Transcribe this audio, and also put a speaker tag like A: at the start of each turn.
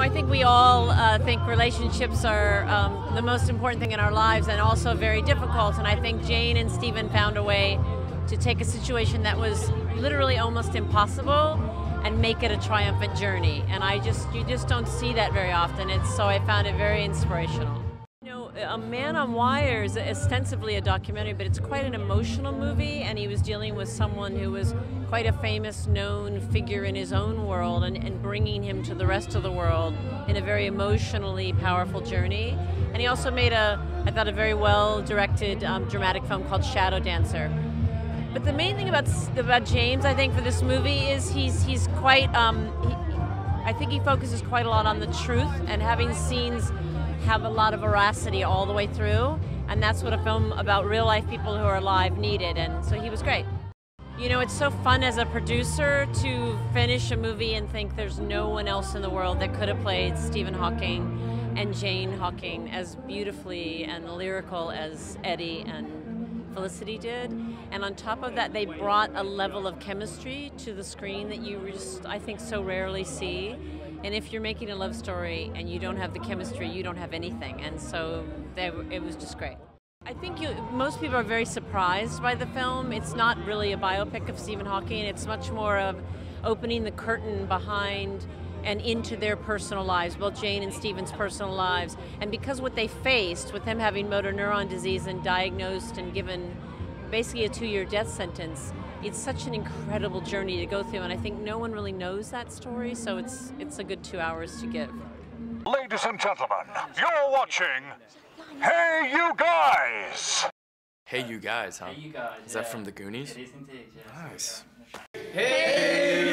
A: I think we all think relationships are the most important thing in our lives and also very difficult. And I think Jane and Stephen found a way to take a situation that was literally almost impossible and make it a triumphant journey. And you just don't see that very often. So I found it very inspirational. You know, A Man on Wire is ostensibly a documentary, but it's quite an emotional movie, and he was dealing with someone who was quite a famous, known figure in his own world and bringing him to the rest of the world in a very emotionally powerful journey. And he also made I thought, a very well-directed dramatic film called Shadow Dancer. But the main thing about James, I think, for this movie is he's quite, I think he focuses quite a lot on the truth and having scenes have a lot of veracity all the way through, and that's what a film about real life people who are alive needed, and so he was great. You know, it's so fun as a producer to finish a movie and think there's no one else in the world that could have played Stephen Hawking and Jane Hawking as beautifully and lyrical as Eddie and Felicity did. And on top of that, they brought a level of chemistry to the screen that you just, I think, so rarely see. And if you're making a love story and you don't have the chemistry, you don't have anything. And so it was just great. I think most people are very surprised by the film. It's not really a biopic of Stephen Hawking. It's much more of opening the curtain behind and into their personal lives, both Jane and Stephen's personal lives. And because what they faced, with him having motor neuron disease and diagnosed and given basically a 2-year death sentence, it's such an incredible journey to go through, and I think no one really knows that story, so it's a good 2 hours to give.
B: Ladies and gentlemen, you're watching Hey You Guys!
C: Hey You Guys, huh?
D: Hey You Guys.
C: Is that from the Goonies?
D: It is indeed, yes.
C: Nice.
D: Hey